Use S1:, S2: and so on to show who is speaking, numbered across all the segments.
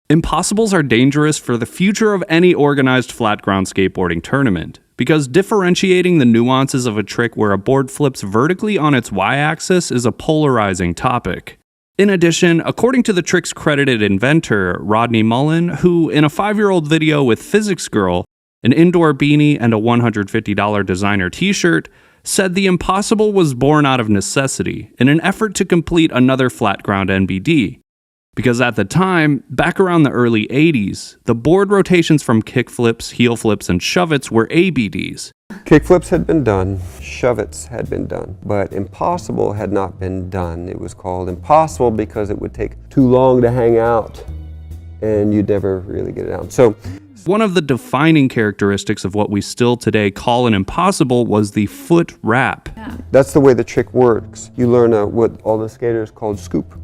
S1: Impossibles are dangerous for the future of any organized flat ground skateboarding tournament, because differentiating the nuances of a trick where a board flips vertically on its y-axis is a polarizing topic. In addition, according to the trick's credited inventor, Rodney Mullen, who, in a 5-year-old video with Physics Girl, an indoor beanie, and a $150 designer t-shirt, said the impossible was born out of necessity in an effort to complete another flat ground NBD. Because at the time, back around the early 80s, the board rotations from kickflips, heel flips, and shove-its were ABDs.
S2: Kickflips had been done, shove-its had been done, but impossible had not been done. It was called impossible because it would take too long to hang out and you'd never really get it out. So,
S1: one of the defining characteristics of what we still today call an impossible was the foot wrap.
S3: Yeah.
S2: That's the way the trick works. You learn what all the skaters called scoop.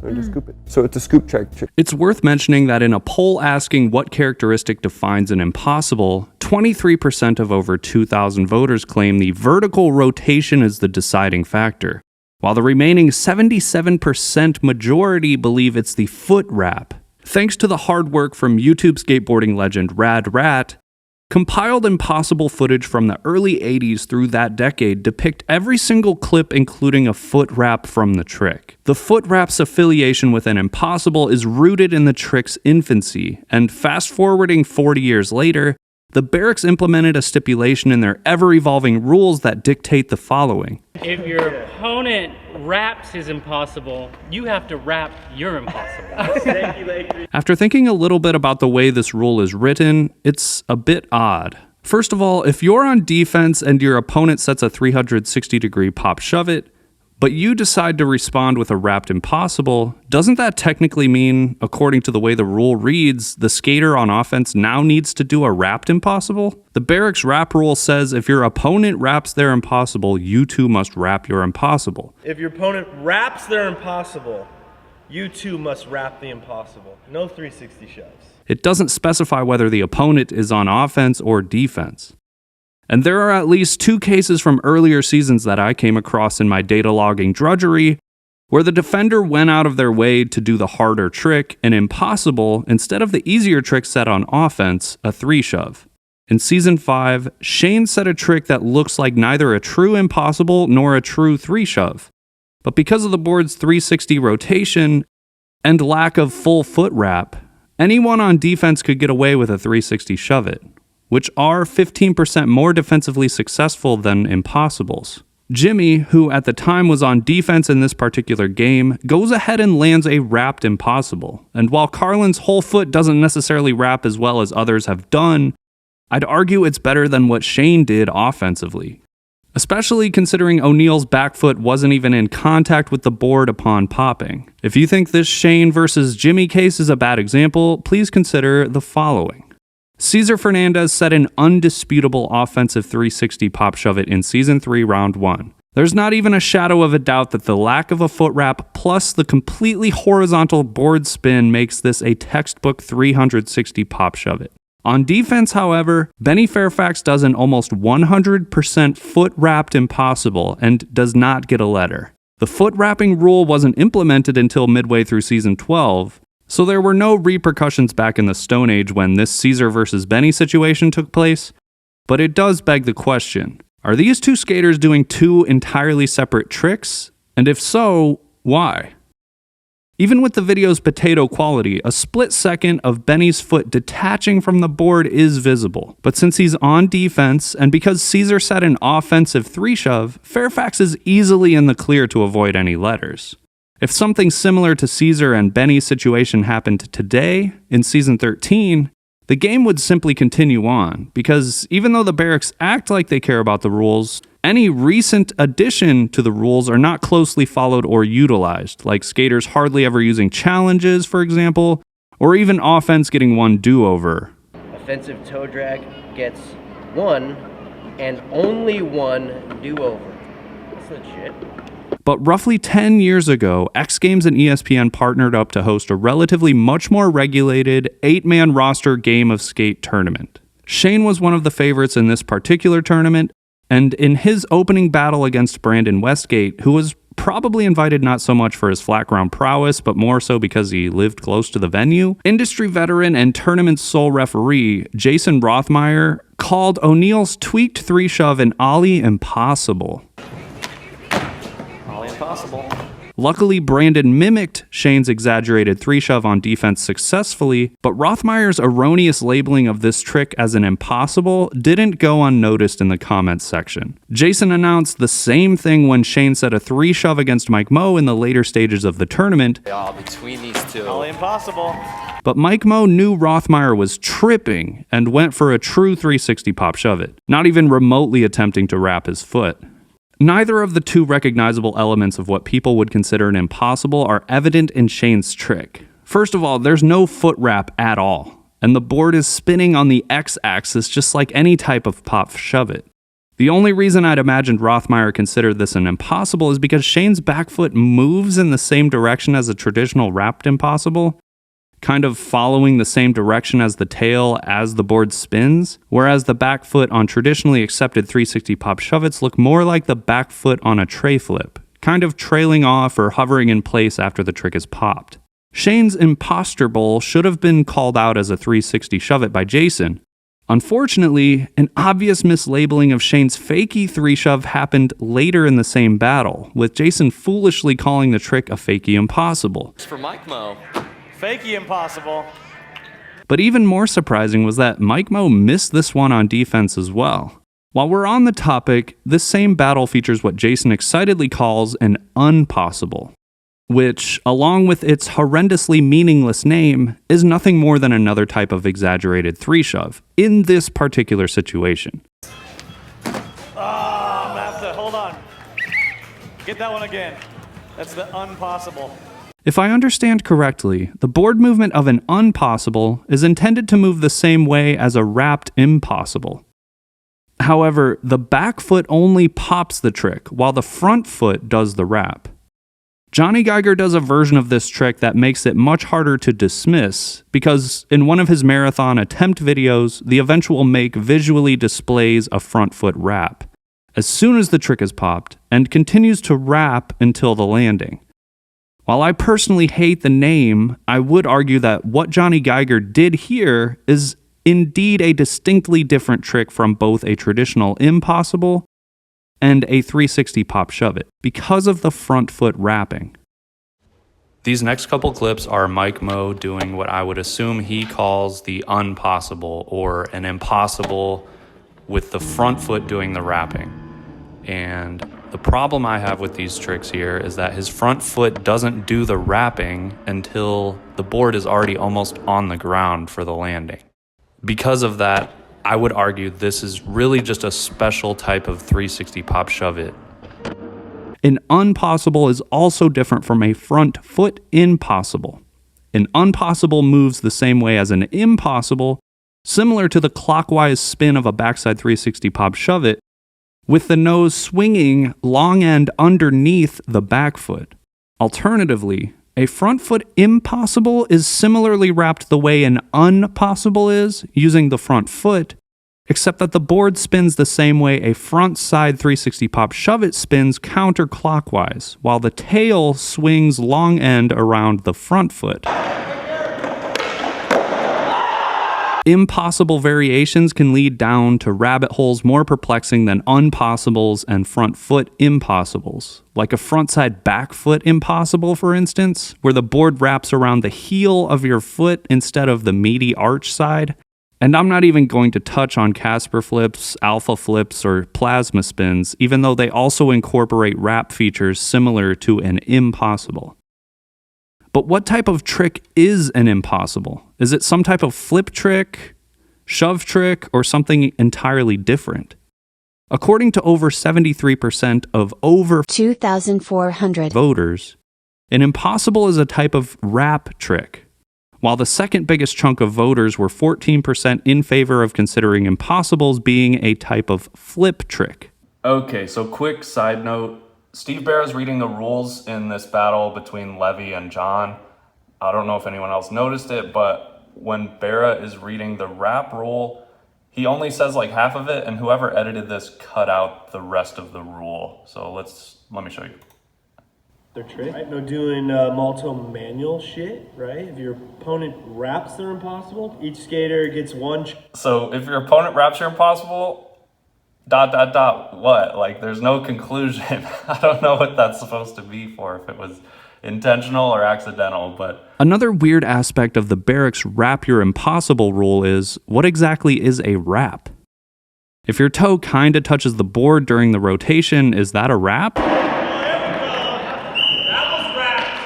S2: Learn to scoop it. So it's a scoop trick.
S1: It's worth mentioning that in a poll asking what characteristic defines an impossible, 23% of over 2,000 voters claim the vertical rotation is the deciding factor, while the remaining 77% majority believe it's the foot wrap. Thanks to the hard work from YouTube skateboarding legend Rad Rat, compiled impossible footage from the early 80s through that decade depict every single clip including a foot wrap from the trick. The foot wrap's affiliation with an impossible is rooted in the trick's infancy, and fast forwarding 40 years later, the Berrics implemented a stipulation in their ever-evolving rules that dictate the following.
S4: If your opponent wraps his impossible, you have to wrap your impossible.
S1: After thinking a little bit about the way this rule is written, it's a bit odd. First of all, if you're on defense and your opponent sets a 360-degree pop shove-it, but you decide to respond with a wrapped impossible, doesn't that technically mean, according to the way the rule reads, the skater on offense now needs to do a wrapped impossible? The Berrics wrap rule says if your opponent wraps their impossible, you too must wrap your impossible.
S5: If your opponent wraps their impossible, you too must wrap the impossible. No 360 shoves.
S1: It doesn't specify whether the opponent is on offense or defense. And there are at least 2 cases from earlier seasons that I came across in my data logging drudgery where the defender went out of their way to do the harder trick, an impossible, instead of the easier trick set on offense, a 3-shove. In Season 5, Shane set a trick that looks like neither a true impossible nor a true 3-shove. But because of the board's 360 rotation and lack of full foot wrap, anyone on defense could get away with a 360 shove-it, which are 15% more defensively successful than impossibles. Jimmy, who at the time was on defense in this particular game, goes ahead and lands a wrapped impossible. And while Carlin's whole foot doesn't necessarily wrap as well as others have done, I'd argue it's better than what Shane did offensively. Especially considering O'Neill's back foot wasn't even in contact with the board upon popping. If you think this Shane versus Jimmy case is a bad example, please consider the following. Cesar Fernandez set an undisputable offensive 360 pop shove-it in Season 3, Round 1. There's not even a shadow of a doubt that the lack of a foot wrap plus the completely horizontal board spin makes this a textbook 360 pop shove-it. On defense, however, Benny Fairfax does an almost 100% foot wrapped impossible and does not get a letter. The foot wrapping rule wasn't implemented until midway through Season 12, so there were no repercussions back in the Stone Age when this Cesar versus Benny situation took place, but it does beg the question, are these 2 skaters doing 2 entirely separate tricks? And if so, why? Even with the video's potato quality, a split second of Benny's foot detaching from the board is visible. But since he's on defense, and because Cesar set an offensive 3-shove, Fairfax is easily in the clear to avoid any letters. If something similar to Cesar and Benny's situation happened today, in Season 13, the game would simply continue on, because even though the Berrics act like they care about the rules, any recent addition to the rules are not closely followed or utilized, like skaters hardly ever using challenges, for example, or even offense getting one do-over.
S6: Offensive toe drag gets 1 and only 1 do-over. That's legit.
S1: But roughly 10 years ago, X Games and ESPN partnered up to host a relatively much more regulated 8-man roster game of skate tournament. Shane was one of the favorites in this particular tournament, And in his opening battle against Brandon Westgate, who was probably invited not so much for his flat ground prowess, but more so because he lived close to the venue, industry veteran and tournament sole referee Jason Rothmeyer called O'Neill's tweaked 3-shove an ollie impossible.
S3: Ollie impossible.
S1: Luckily, Brandon mimicked Shane's exaggerated 3-shove on defense successfully, but Rothmeyer's erroneous labeling of this trick as an impossible didn't go unnoticed in the comments section. Jason announced the same thing when Shane set a 3-shove against Mike Moe in the later stages of the tournament.
S3: Between these two. Ollie impossible.
S1: But Mike Moe knew Rothmeyer was tripping and went for a true 360 pop shove it, not even remotely attempting to wrap his foot. Neither of the two recognizable elements of what people would consider an impossible are evident in Shane's trick. First of all, there's no foot wrap at all, and the board is spinning on the x-axis just like any type of pop shove it. The only reason I'd imagined Rothmeyer considered this an impossible is because Shane's back foot moves in the same direction as a traditional wrapped impossible, kind of following the same direction as the tail as the board spins, whereas the back foot on traditionally accepted 360 pop shove-its look more like the back foot on a tray flip, kind of trailing off or hovering in place after the trick is popped. Shane's imposter bowl should have been called out as a 360 shove-it by Jason. Unfortunately, an obvious mislabeling of Shane's fakey 3-shove happened later in the same battle, with Jason foolishly calling the trick a fakey impossible.
S3: For Mike Moe. Fakey impossible.
S1: But even more surprising was that Mike Moe missed this one on defense as well. While we're on the topic, this same battle features what Jason excitedly calls an unpossible, which, along with its horrendously meaningless name, is nothing more than another type of exaggerated 3-shove in this particular situation.
S3: I'm gonna have to, hold on. Get that one again. That's the unpossible.
S1: If I understand correctly, the board movement of an unpossible is intended to move the same way as a wrapped impossible. However, the back foot only pops the trick, while the front foot does the wrap. Johnny Geiger does a version of this trick that makes it much harder to dismiss, because in one of his marathon attempt videos, the eventual make visually displays a front foot wrap, as soon as the trick is popped, and continues to wrap until the landing. While I personally hate the name, I would argue that what Johnny Geiger did here is indeed a distinctly different trick from both a traditional impossible and a 360 pop shove it, because of the front foot wrapping. These next couple clips are Mike Moe doing what I would assume he calls the unpossible, or an impossible with the front foot doing the wrapping. And the problem I have with these tricks here is that his front foot doesn't do the wrapping until the board is already almost on the ground for the landing. Because of that, I would argue this is really just a special type of 360 pop shove it. An unpossible is also different from a front foot impossible. An unpossible moves the same way as an impossible, similar to the clockwise spin of a backside 360 pop shove it, with the nose swinging long end underneath the back foot. Alternatively, a front foot impossible is similarly wrapped the way an unpossible is, using the front foot, except that the board spins the same way a front side 360 pop shove it spins counterclockwise, while the tail swings long end around the front foot. Impossible variations can lead down to rabbit holes more perplexing than unpossibles and front foot impossibles, like a frontside back foot impossible, for instance, where the board wraps around the heel of your foot instead of the meaty arch side. And I'm not even going to touch on Casper flips, alpha flips, or plasma spins, even though they also incorporate wrap features similar to an impossible. But what type of trick is an impossible? Is it some type of flip trick, shove trick, or something entirely different? According to over 73% of over
S7: 2,400
S1: voters, an impossible is a type of wrap trick, while the second biggest chunk of voters were 14% in favor of considering impossibles being a type of flip trick. Okay, so quick side note. Steve Barra is reading the rules in this battle between Levy and John. I don't know if anyone else noticed it, but when Barra is reading the wrap rule, He only says like half of it, and whoever edited this cut out the rest of the rule. So let me show you.
S5: Their trick. Right? No doing multi manual shit, right? If your opponent wraps their impossible, each skater gets one.
S1: So if your opponent wraps your impossible, ... what? Like, there's no conclusion. I don't know what that's supposed to be for, if it was intentional or accidental, but... Another weird aspect of the Berrics wrap your impossible rule is, what exactly is a wrap? If your toe kinda touches the board during the rotation, is that a wrap?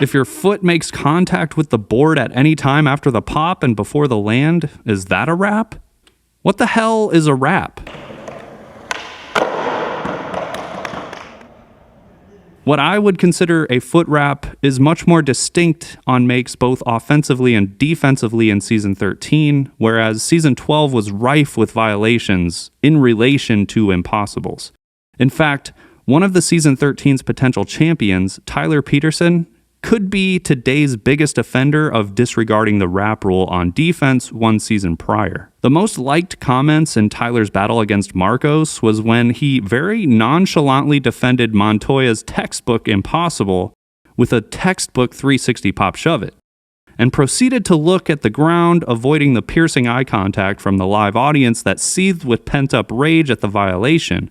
S1: If your foot makes contact with the board at any time after the pop and before the land, is that a wrap? What the hell is a wrap? What I would consider a foot wrap is much more distinct on makes both offensively and defensively in Season 13, whereas Season 12 was rife with violations in relation to impossibles. In fact, one of the Season 13's potential champions, Tyler Peterson, could be today's biggest offender of disregarding the wrap rule on defense one season prior. The most liked comments in Tyler's battle against Marcos was when he very nonchalantly defended Montoya's textbook impossible with a textbook 360 pop shove it, and proceeded to look at the ground, avoiding the piercing eye contact from the live audience that seethed with pent-up rage at the violation,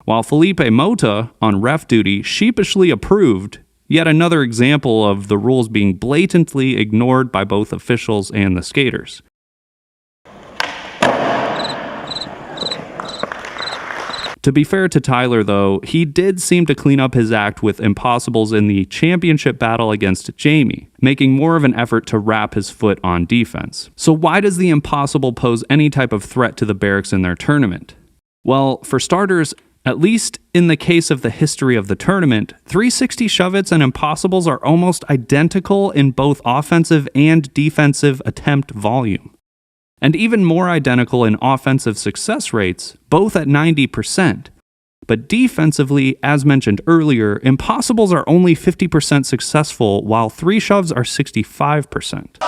S1: while Felipe Mota, on ref duty, sheepishly approved. Yet another example of the rules being blatantly ignored by both officials and the skaters. To be fair to Tyler, though, he did seem to clean up his act with impossibles in the championship battle against Jamie, making more of an effort to wrap his foot on defense. So why does the impossible pose any type of threat to the Berrics in their tournament? Well, for starters, at least in the case of the history of the tournament, 360 shove-its and impossibles are almost identical in both offensive and defensive attempt volume, and even more identical in offensive success rates, both at 90%. But defensively, as mentioned earlier, impossibles are only 50% successful, while 3 shoves are 65%.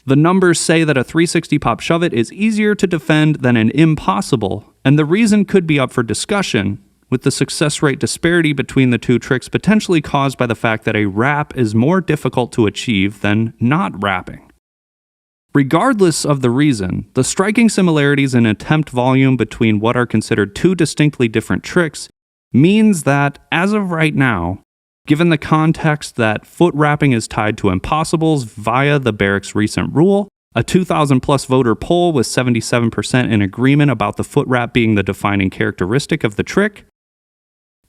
S1: The numbers say that a 360 pop shove-it is easier to defend than an impossible, and the reason could be up for discussion, with the success rate disparity between the two tricks potentially caused by the fact that a wrap is more difficult to achieve than not wrapping. Regardless of the reason, the striking similarities in attempt volume between what are considered two distinctly different tricks means that, as of right now, given the context that foot wrapping is tied to impossibles via the Berrics' recent rule, a 2,000 plus voter poll with 77% in agreement about the foot wrap being the defining characteristic of the trick,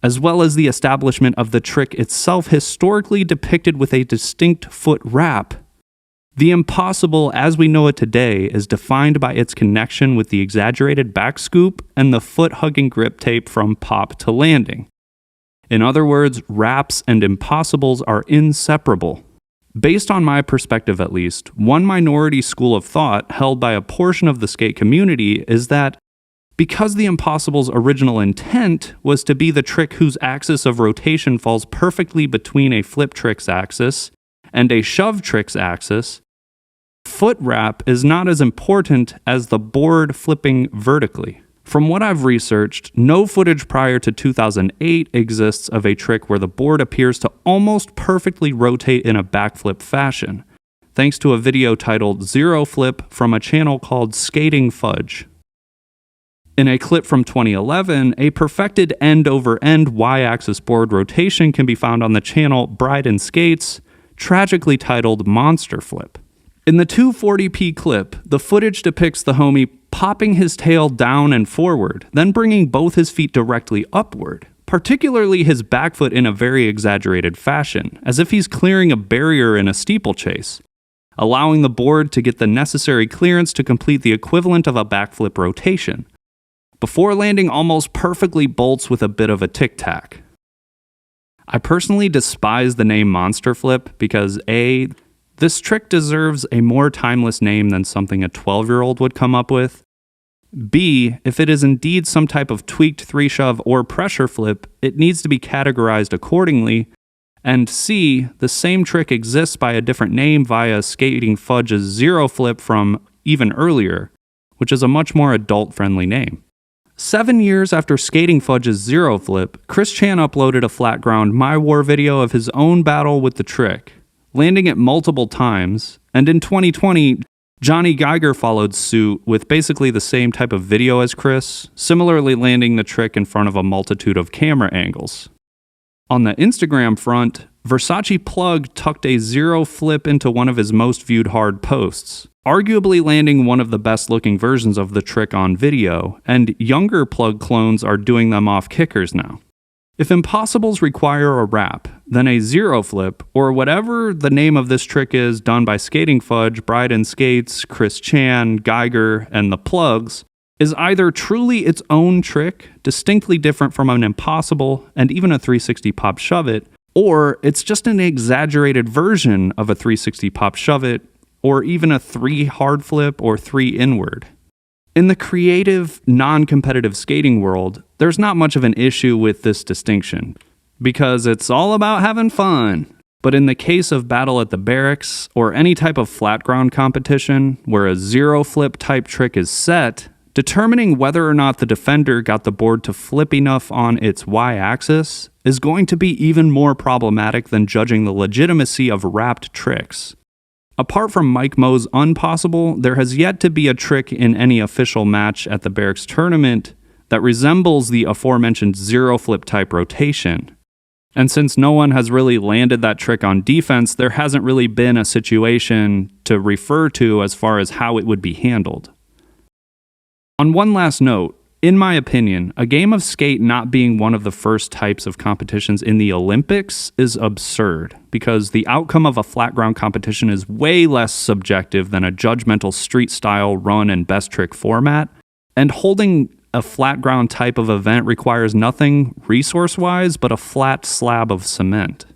S1: as well as the establishment of the trick itself historically depicted with a distinct foot wrap, the impossible as we know it today is defined by its connection with the exaggerated back scoop and the foot-hugging grip tape from pop to landing. In other words, wraps and impossibles are inseparable. Based on my perspective at least, one minority school of thought held by a portion of the skate community is that because the impossible's original intent was to be the trick whose axis of rotation falls perfectly between a flip trick's axis and a shove trick's axis, foot wrap is not as important as the board flipping vertically. From what I've researched, no footage prior to 2008 exists of a trick where the board appears to almost perfectly rotate in a backflip fashion, thanks to a video titled Zero Flip from a channel called Skating Fudge. In a clip from 2011, a perfected end-over-end y-axis board rotation can be found on the channel Bryden Skates, tragically titled Monster Flip. In the 240p clip, the footage depicts the homie popping his tail down and forward, then bringing both his feet directly upward, particularly his back foot in a very exaggerated fashion, as if he's clearing a barrier in a steeplechase, allowing the board to get the necessary clearance to complete the equivalent of a backflip rotation, before landing almost perfectly bolts with a bit of a tic-tac. I personally despise the name Monster Flip because A, this trick deserves a more timeless name than something a 12-year-old would come up with. B, if it is indeed some type of tweaked 3-shove or pressure flip, it needs to be categorized accordingly. And C, the same trick exists by a different name via Skating Fudge's Zero Flip from even earlier, which is a much more adult-friendly name. 7 years after Skating Fudge's Zero Flip, Chris Chan uploaded a flat ground My War video of his own battle with the trick, landing it multiple times, and in 2020, Johnny Geiger followed suit with basically the same type of video as Chris, similarly landing the trick in front of a multitude of camera angles. On the Instagram front, Versace Plug tucked a zero flip into one of his most viewed hard posts, arguably landing one of the best looking versions of the trick on video, and younger Plug clones are doing them off kickers now. If impossibles require a wrap, then a zero flip, or whatever the name of this trick is done by Skating Fudge, Bryden Skates, Chris Chan, Geiger, and the Plugs, is either truly its own trick, distinctly different from an impossible and even a 360 pop shove it, or it's just an exaggerated version of a 360 pop shove it, or even a 3 hard flip or 3 inward. In the creative, non-competitive skating world, there's not much of an issue with this distinction, because it's all about having fun. But in the case of Battle at the Berrics, or any type of flat ground competition where a zero flip type trick is set, determining whether or not the defender got the board to flip enough on its y-axis is going to be even more problematic than judging the legitimacy of wrapped tricks. Apart from Mike Moe's Unpossible, there has yet to be a trick in any official match at the Berrics tournament that resembles the aforementioned zero flip type rotation. And since no one has really landed that trick on defense, there hasn't really been a situation to refer to as far as how it would be handled. On one last note, in my opinion, a game of skate not being one of the first types of competitions in the Olympics is absurd, because the outcome of a flat ground competition is way less subjective than a judgmental street-style run and best trick format, and holding a flat ground type of event requires nothing resource-wise but a flat slab of cement.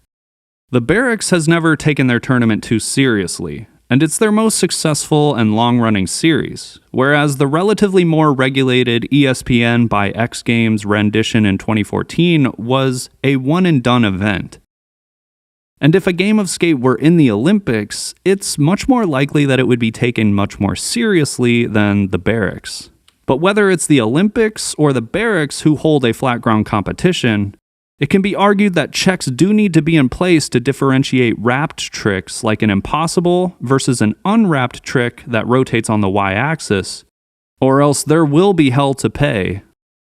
S1: The Berrics has never taken their tournament too seriously, and it's their most successful and long-running series, whereas the relatively more regulated ESPN by X Games rendition in 2014 was a one-and-done event. And if a game of skate were in the Olympics, it's much more likely that it would be taken much more seriously than the Berrics. But whether it's the Olympics or the Berrics who hold a flat ground competition, it can be argued that checks do need to be in place to differentiate wrapped tricks like an impossible versus an unwrapped trick that rotates on the y-axis, or else there will be hell to pay